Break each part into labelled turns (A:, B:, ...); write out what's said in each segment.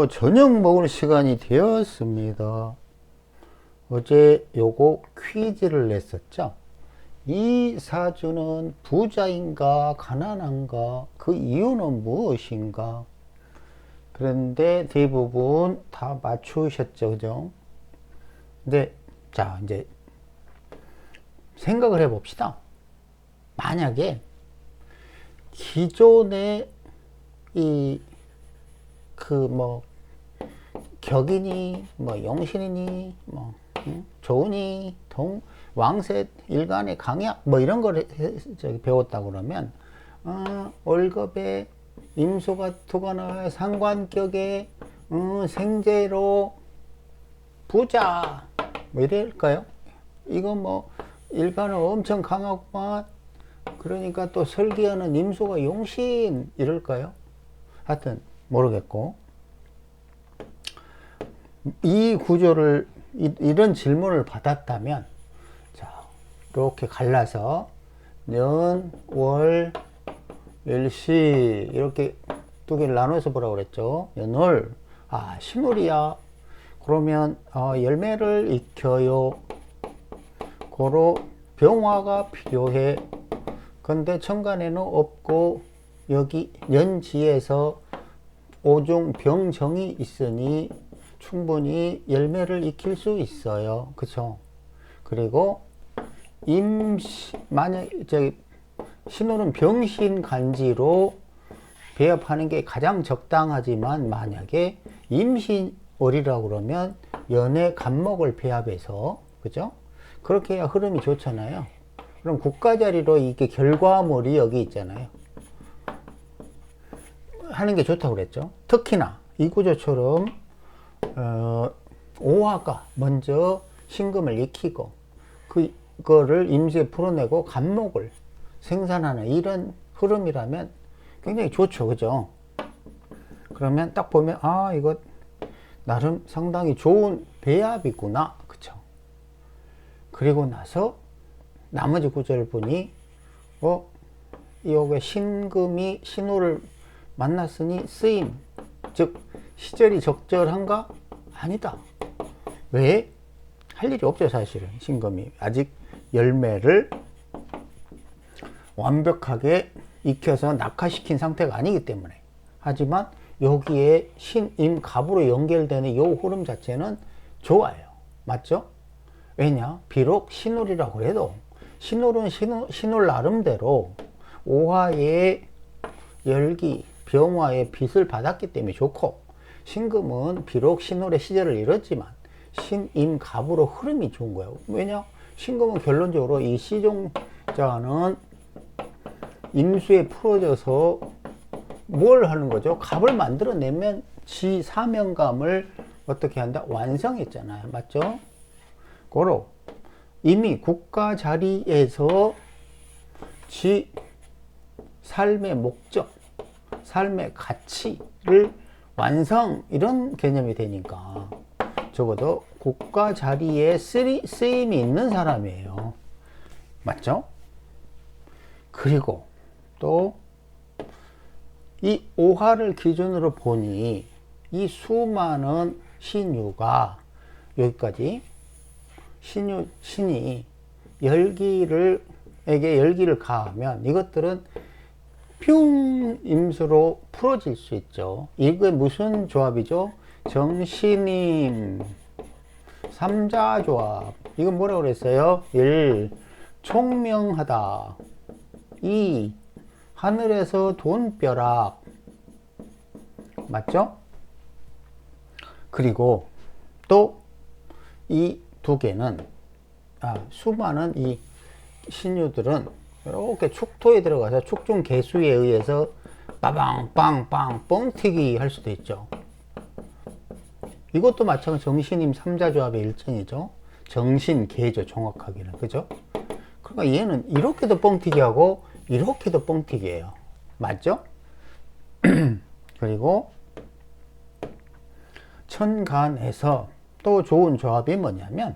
A: 저녁 먹을 시간이 되었습니다. 어제 요거 퀴즈를 냈었죠. 이 사주는 부자인가 가난한가, 그 이유는 무엇인가. 그런데 대부분 다 맞추셨죠, 그죠? 근데 자, 이제 생각을 해봅시다. 만약에 기존에 이 격이니 용신이니 조은이 왕셋 일간의 강약 이런 걸 배웠다 그러면 월급에 임수가 두거나 상관격에 생재로 부자 이럴까요? 이거 일간은 엄청 강하구만. 그러니까 또 설기하는 임수가 용신 이럴까요? 하여튼 모르겠고, 이 구조를 이런 질문을 받았다면, 자 이렇게 갈라서 년, 월, 일시 이렇게 두 개를 나눠서 보라고 그랬죠. 연월, 신월이야. 그러면 열매를 익혀요. 고로 병화가 필요해. 근데 천간에는 없고 여기 연지에서 오중 병정이 있으니 충분히 열매를 익힐 수 있어요. 그쵸? 그리고 만약 신호는 병신 간지로 배합하는 게 가장 적당하지만, 만약에 임신월이라고 그러면 연애 간목을 배합해서, 그죠? 그렇게 해야 흐름이 좋잖아요. 그럼 국가자리로 이게 결과물이 여기 있잖아요. 하는 게 좋다고 그랬죠. 특히나 이 구조처럼 오화가 먼저 신금을 익히고 그거를 임시에 풀어내고 간목을 생산하는 이런 흐름이라면 굉장히 좋죠. 그죠? 그러면 딱 보면 이거 나름 상당히 좋은 배합이구나. 그쵸? 그리고 나서 나머지 구절을 보니 여기 신금이 신호를 만났으니 쓰임, 즉 시절이 적절한가? 아니다. 왜? 할 일이 없죠. 사실은 신금이 아직 열매를 완벽하게 익혀서 낙하시킨 상태가 아니기 때문에. 하지만 여기에 신임갑으로 연결되는 이 흐름 자체는 좋아요. 맞죠? 왜냐? 비록 신월이라고 해도 신월은 신월 나름대로 오화의 열기, 병화의 빛을 받았기 때문에 좋고, 신금은 비록 신월의 시절을 잃었지만 신임갑으로 흐름이 좋은 거예요. 왜냐? 신금은 결론적으로 이 시종자는 임수에 풀어져서 뭘 하는 거죠? 갑을 만들어내면 지 사명감을 어떻게 한다? 완성했잖아요. 맞죠? 고로 이미 국가 자리에서 지 삶의 목적, 삶의 가치를 완성, 이런 개념이 되니까 적어도 국가 자리에 쓰임이 있는 사람이에요. 맞죠? 그리고 또 이 오화를 기준으로 보니 이 수많은 신유가 여기까지 신이 열기를 가하면 이것들은 평임수로 풀어질 수 있죠. 이게 무슨 조합이죠? 정신임 삼자조합. 이건 뭐라고 그랬어요? 1. 총명하다. 2. 하늘에서 돈벼락. 맞죠? 그리고 또 이 두 개는 수많은 이 신유들은 이렇게 축토에 들어가서 축중 개수에 의해서 빠방빵빵 뻥튀기 할 수도 있죠. 이것도 마찬가지 정신임 삼자조합의 일정이죠. 정신계죠, 정확하게는. 그죠? 그러니까 얘는 이렇게도 뻥튀기 하고 이렇게도 뻥튀기예요. 맞죠? 그리고 천간에서 또 좋은 조합이 뭐냐면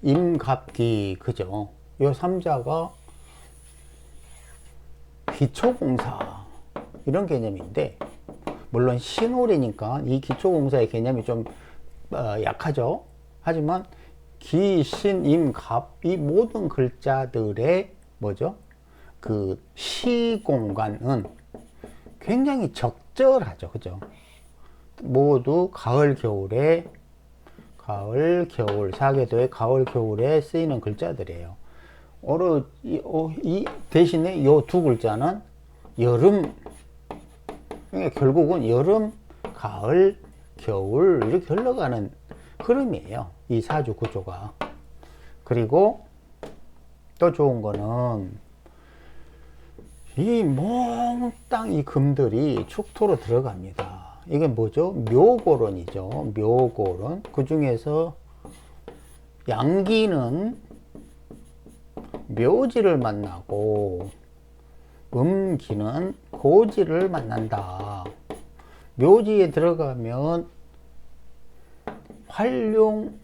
A: 임갑기, 그죠? 요 삼자가 기초공사 이런 개념인데, 물론 신홀이니까 이 기초공사의 개념이 좀 약하죠. 하지만 기, 신, 임, 갑 이 모든 글자들의 뭐죠? 그 시공간은 굉장히 적절하죠. 그죠? 모두 가을, 겨울에 가을, 겨울, 사계도의 가을, 겨울에 쓰이는 글자들이에요. 이 대신에 이 두 글자는 여름, 그러니까 결국은 여름, 가을, 겨울 이렇게 흘러가는 흐름이에요. 이 사주 구조가. 그리고 또 좋은 거는 이 몽땅 이 금들이 축토로 들어갑니다. 이게 뭐죠? 묘고론이죠. 묘고론. 그 중에서 양기는 묘지를 만나고 음기는 고지를 만난다. 묘지에 들어가면 활용하지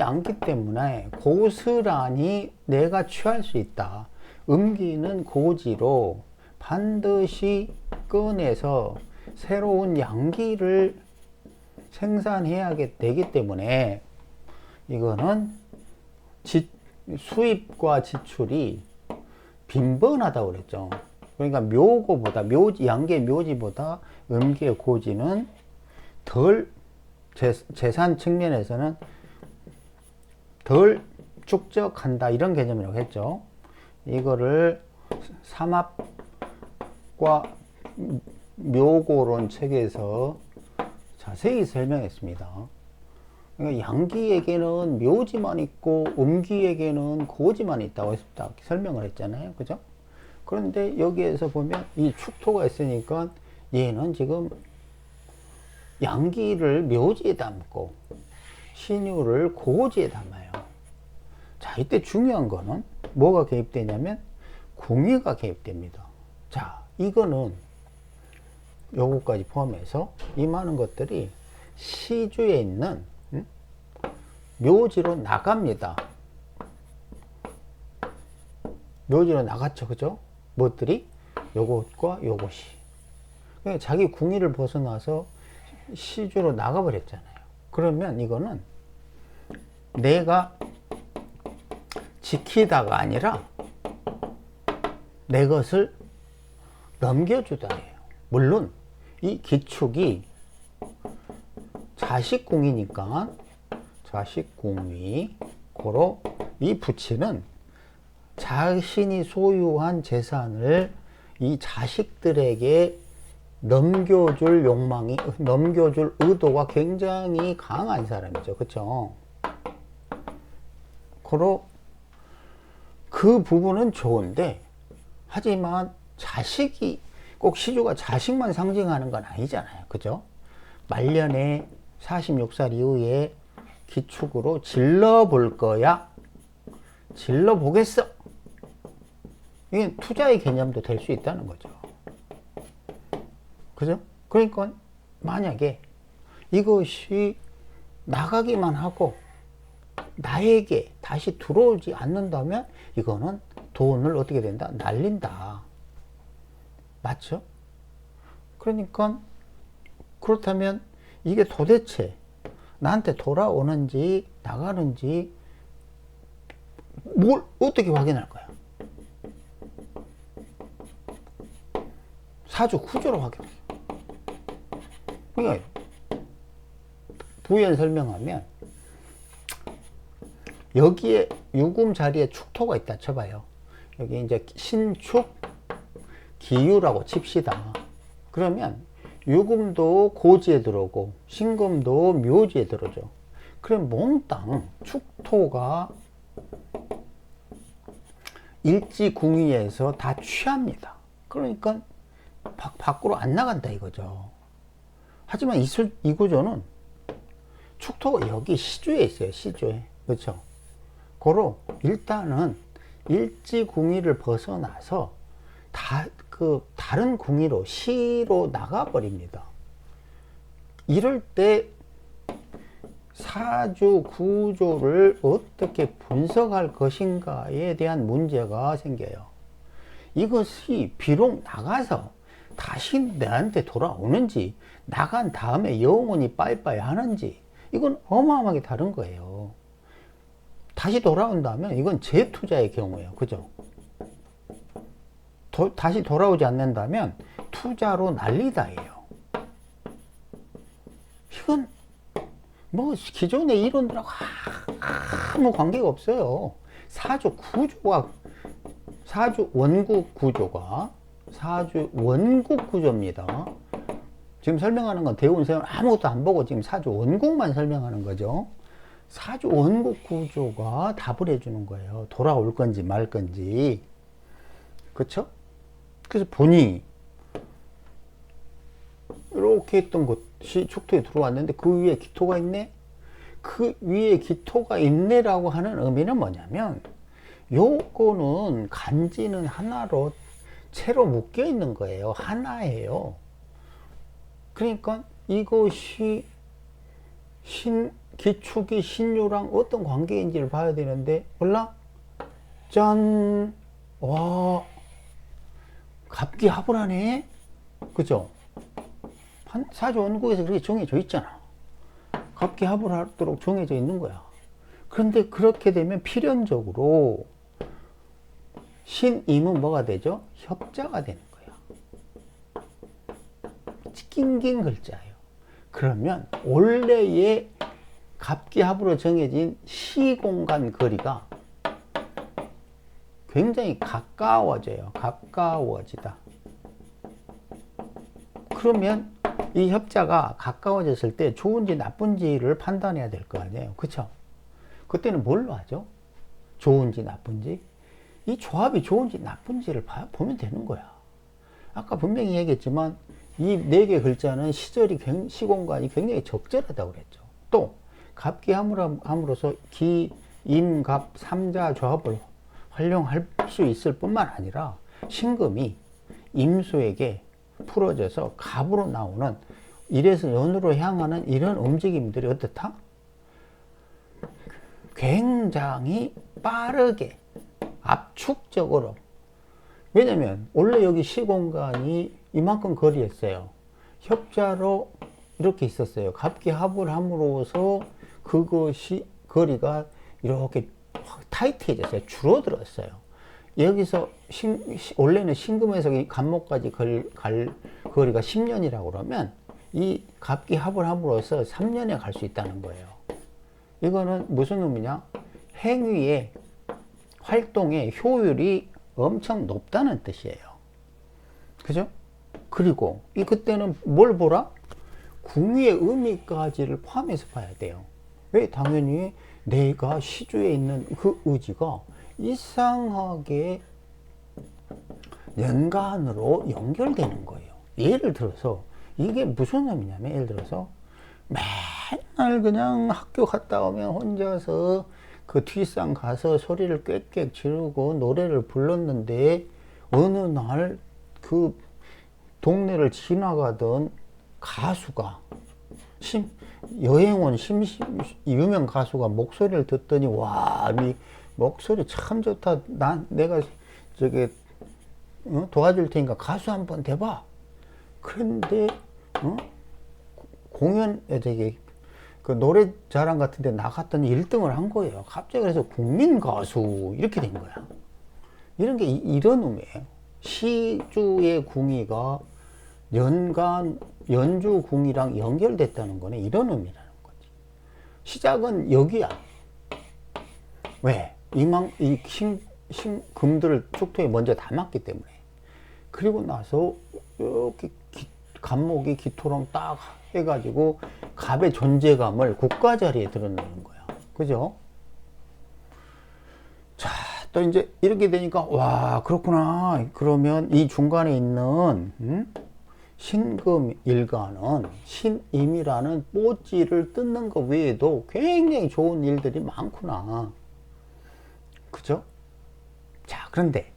A: 않기 때문에 고스란히 내가 취할 수 있다. 음기는 고지로 반드시 꺼내서 새로운 양기를 생산해야 되기 때문에 이거는 수입과 지출이 빈번하다고 그랬죠. 그러니까 묘고보다 양계 묘지보다 음계 고지는 덜 재산 측면에서는 덜 축적한다 이런 개념이라고 했죠. 이거를 삼합과 묘고론 책에서 자세히 설명했습니다. 그러니까 양기에게는 묘지만 있고 음기에게는 고지만 있다고 설명을 했잖아요. 그죠? 그런데 여기에서 보면 이 축토가 있으니까 얘는 지금 양기를 묘지에 담고 신유를 고지에 담아요. 자, 이때 중요한 거는 뭐가 개입되냐면 궁위가 개입됩니다. 자, 이거는 요거까지 포함해서 이 많은 것들이 시주에 있는 묘지로 나갑니다. 묘지로 나갔죠. 그죠? 무엇들이? 요것과 요것이. 그러니까 자기 궁위를 벗어나서 시주로 나가버렸잖아요. 그러면 이거는 내가 지키다가 아니라 내 것을 넘겨주다예요. 물론 이 기축이 자식궁이니까 자식궁이 고로 이 부치는 자신이 소유한 재산을 이 자식들에게 넘겨줄 넘겨줄 의도가 굉장히 강한 사람이죠. 그쵸? 고로 그 부분은 좋은데, 하지만 자식이 꼭 시주가 자식만 상징하는 건 아니잖아요. 그죠? 말년에 46살 이후에 기축으로 질러볼 거야. 질러보겠어. 이게 투자의 개념도 될 수 있다는 거죠. 그죠? 그러니까 만약에 이것이 나가기만 하고 나에게 다시 들어오지 않는다면 이거는 돈을 어떻게 된다? 날린다. 맞죠? 그러니까 그렇다면 이게 도대체 나한테 돌아오는지 나가는지 뭘 어떻게 확인할 거야? 사주 구조로 확인해. 그러니까 부연 설명하면 여기에 유금 자리에 축토가 있다 쳐봐요. 여기 이제 신축 기유라고 칩시다. 그러면 유금도 고지에 들어오고 신금도 묘지에 들어오죠. 그럼 몽땅 축토가 일지궁위에서 다 취합니다. 그러니까 밖으로 안 나간다 이거죠. 하지만 이 구조는 축토가 여기 시주에 있어요. 시주에. 그렇죠? 고로 일단은 일지궁위를 벗어나서 다른 궁위로 시로 나가버립니다. 이럴 때 사주 구조를 어떻게 분석할 것인가에 대한 문제가 생겨요. 이것이 비록 나가서 다시 내한테 돌아오는지, 나간 다음에 영원히 빠이빠이 하는지, 이건 어마어마하게 다른 거예요. 다시 돌아온다면 이건 재투자의 경우예요. 그죠? 다시 돌아오지 않는다면 투자로 난리다예요. 이건 뭐 기존의 이론들하고 아무 관계가 없어요. 사주 원국 구조가 사주 원국 구조입니다. 지금 설명하는 건 대운세운 아무것도 안 보고 지금 사주 원국만 설명하는 거죠. 사주 원국 구조가 답을 해주는 거예요. 돌아올 건지 말 건지. 그쵸? 그래서 보니 이렇게 했던 것이 축토에 들어왔는데 그 위에 기토가 있네? 그 위에 기토가 있네라고 하는 의미는 뭐냐면 요거는 간지는 하나로 채로 묶여 있는 거예요. 하나예요. 그러니까 이것이 기축이 신유랑 어떤 관계인지를 봐야 되는데 몰라? 짠! 와, 갑기합을하네? 그죠? 사주 원국에서 그렇게 정해져 있잖아. 갑기합을 하도록 정해져 있는 거야. 그런데 그렇게 되면 필연적으로 신임은 뭐가 되죠? 협자가 되는 거야. 낑긴 글자예요. 그러면 원래의 갑기합으로 정해진 시공간 거리가 굉장히 가까워져요. 가까워지다. 그러면 이 협자가 가까워졌을 때 좋은지 나쁜지를 판단해야 될 거 아니에요. 그쵸? 그때는 뭘로 하죠? 좋은지 나쁜지? 이 조합이 좋은지 나쁜지를 보면 되는 거야. 아까 분명히 얘기했지만 이 네 개 글자는 시공간이 굉장히 적절하다고 그랬죠. 또 갑기함으로써 기, 임, 갑, 삼자 조합을 활용할 수 있을 뿐만 아니라 신금이 임수에게 풀어져서 갑으로 나오는 일에서 연으로 향하는 이런 움직임들이 어떻다? 굉장히 빠르게 압축적으로. 왜냐면 원래 여기 시공간이 이만큼 거리였어요. 협자로 이렇게 있었어요. 갑기합을 함으로써 그것이 거리가 이렇게 타이트해졌어요. 줄어들었어요. 여기서 원래는 신금에서 이 간목까지 갈 거리가 10년이라고 그러면 이 갑기합을 함으로써 3년에 갈 수 있다는 거예요. 이거는 무슨 의미냐? 행위의 활동의 효율이 엄청 높다는 뜻이에요. 그죠? 그리고 그때는 뭘 보라? 궁의의 의미까지를 포함해서 봐야 돼요. 왜? 당연히 내가 시주에 있는 그 의지가 이상하게 연간으로 연결되는 거예요. 예를 들어서 이게 무슨 의미냐면, 예를 들어서 맨날 그냥 학교 갔다 오면 혼자서 그 뒷산 가서 소리를 꽥꽥 지르고 노래를 불렀는데 어느 날 그 동네를 지나가던 가수가 여행 온 유명 가수가 목소리를 듣더니 와, 네 목소리 참 좋다. 내가 도와줄 테니까 가수 한번 돼봐. 그런데 공연 그 노래 자랑 같은 데 나갔더니 1등을 한 거예요. 갑자기. 그래서 국민 가수 이렇게 된 거야. 이런 게 이런 의미예요. 시주의 궁의가 연주 궁이랑 연결됐다는 거는 이런 의미라는 거지. 시작은 여기야. 왜? 이 금들을 축토에 먼저 담았기 때문에. 그리고 나서 이렇게 간목이 기토랑 딱 해가지고 갑의 존재감을 국가 자리에 드러내는 거야. 그죠? 자, 또 이제 이렇게 되니까 와, 그렇구나. 그러면 이 중간에 있는 신금 일가는 신임이라는 뽀찌를 뜯는 것 외에도 굉장히 좋은 일들이 많구나. 그죠? 자, 그런데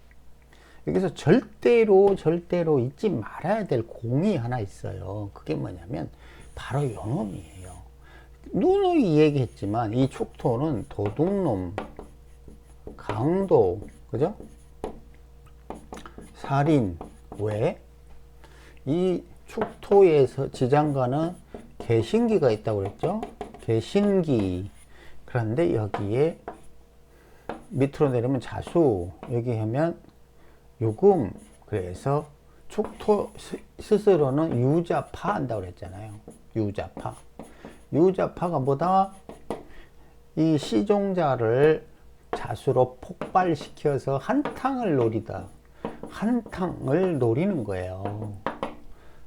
A: 여기서 절대로 잊지 말아야 될 공이 하나 있어요. 그게 뭐냐면 바로 요놈이에요. 누누이 얘기했지만 이 축토는 도둑놈, 강도, 그죠? 살인, 왜? 이 축토에서 지장간은 개신기가 있다고 그랬죠. 개신기. 그런데 여기에 밑으로 내리면 자수, 여기 하면 유금. 그래서 축토 스스로는 유자파 한다고 그랬잖아요. 유자파. 유자파가 뭐다? 이 시종자를 자수로 폭발시켜서 한탕을 노리다. 한탕을 노리는 거예요.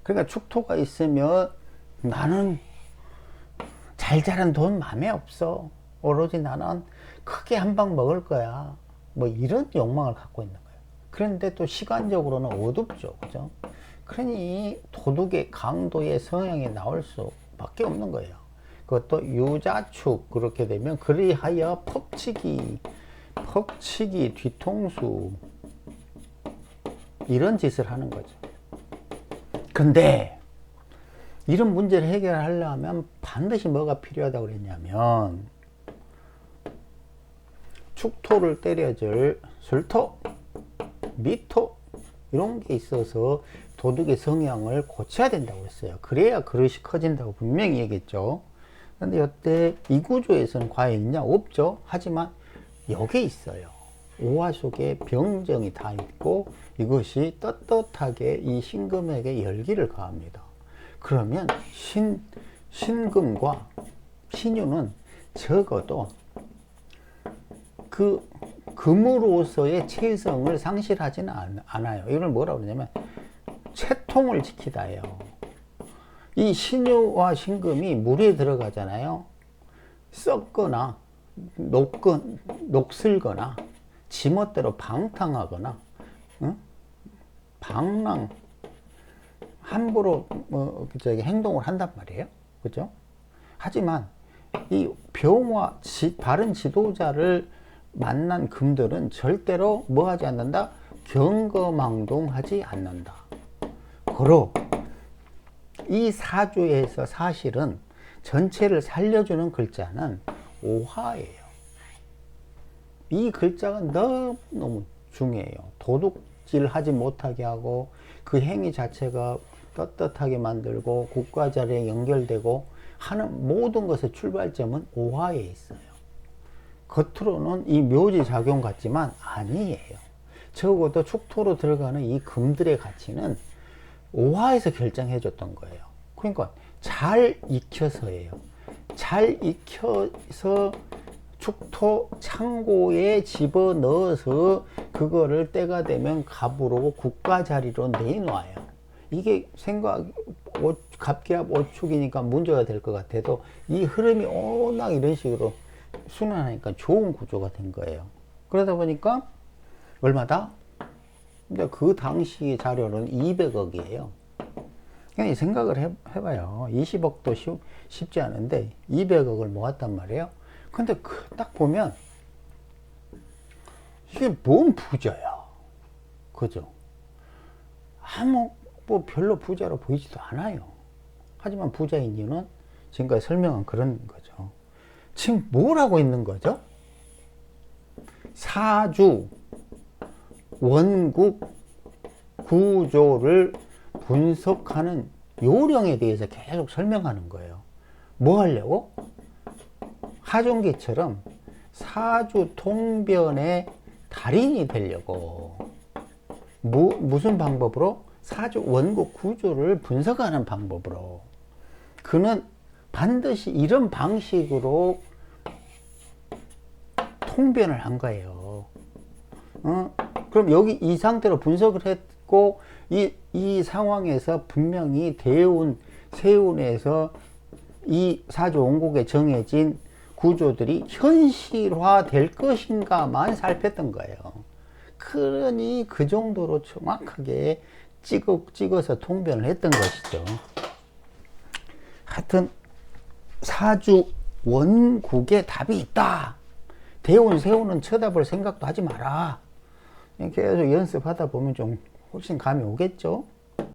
A: 그러니까 축토가 있으면 나는 잘 자란 돈 맘에 없어. 오로지 나는 크게 한 방 먹을 거야. 뭐 이런 욕망을 갖고 있는 거예요. 그런데 또 시간적으로는 어둡죠. 그죠? 그러니 도둑의 강도의 성향이 나올 수밖에 없는 거예요. 그것도 유자축 그렇게 되면 그리하여 퍽치기 뒤통수 이런 짓을 하는 거죠. 근데 이런 문제를 해결하려면 반드시 뭐가 필요하다고 그랬냐면 축토를 때려줄 술토, 미토 이런 게 있어서 도둑의 성향을 고쳐야 된다고 했어요. 그래야 그릇이 커진다고 분명히 얘기했죠. 근데 이때 이 구조에서는 과연 있냐? 없죠. 하지만 여기에 있어요. 오화 속에 병정이 다 있고 이것이 떳떳하게 이 신금에게 열기를 가합니다. 그러면 신금과 신유는 적어도 그 금으로서의 체성을 상실하지는 않아요. 이걸 뭐라고 그러냐면 채통을 지키다예요. 이 신유와 신금이 물에 들어가잖아요. 썩거나 녹슬거나 지멋대로 방탕하거나 방랑 함부로 행동을 한단 말이에요. 그죠? 하지만 이 병화 바른 지도자를 만난 금들은 절대로 뭐 하지 않는다? 경거망동하지 않는다. 고로 이 사주에서 사실은 전체를 살려주는 글자는 오화예요. 이 글자가 너무 중요해요. 도둑질 하지 못하게 하고 그 행위 자체가 떳떳하게 만들고 국가 자리에 연결되고 하는 모든 것의 출발점은 오화에 있어요. 겉으로는 이 묘지 작용 같지만 아니에요. 적어도 축토로 들어가는 이 금들의 가치는 오화에서 결정해 줬던 거예요. 그러니까 잘 익혀서예요. 잘 익혀서 축토 창고에 집어넣어서 그거를 때가 되면 갑으로 국가 자리로 내놔요. 이게 갑기압 오축이니까 문제가 될 것 같아도 이 흐름이 워낙 이런 식으로 순환하니까 좋은 구조가 된 거예요. 그러다 보니까 얼마다? 근데 그 당시 자료는 200억이에요. 그냥 생각을 해봐요. 20억도 쉽지 않은데 200억을 모았단 말이에요. 근데 딱 보면 이게 뭔 부자야. 그죠? 뭐 별로 부자로 보이지도 않아요. 하지만 부자인 이유는 지금까지 설명한 그런 거죠. 지금 뭘 하고 있는 거죠? 사주, 원국, 구조를 분석하는 요령에 대해서 계속 설명하는 거예요. 뭐 하려고? 하종기처럼 사주 통변의 달인이 되려고. 무슨 방법으로? 사주 원국 구조를 분석하는 방법으로. 그는 반드시 이런 방식으로 통변을 한 거예요. 그럼 여기 이 상태로 분석을 했고 이 상황에서 분명히 대운, 세운에서 이 사주 원국에 정해진 구조들이 현실화 될 것인가만 살폈던 거예요. 그러니 그 정도로 정확하게 찍어서 통변을 했던 것이죠. 하여튼 사주 원국에 답이 있다. 대운, 세운은 쳐다볼 생각도 하지 마라. 계속 연습하다 보면 좀 훨씬 감이 오겠죠.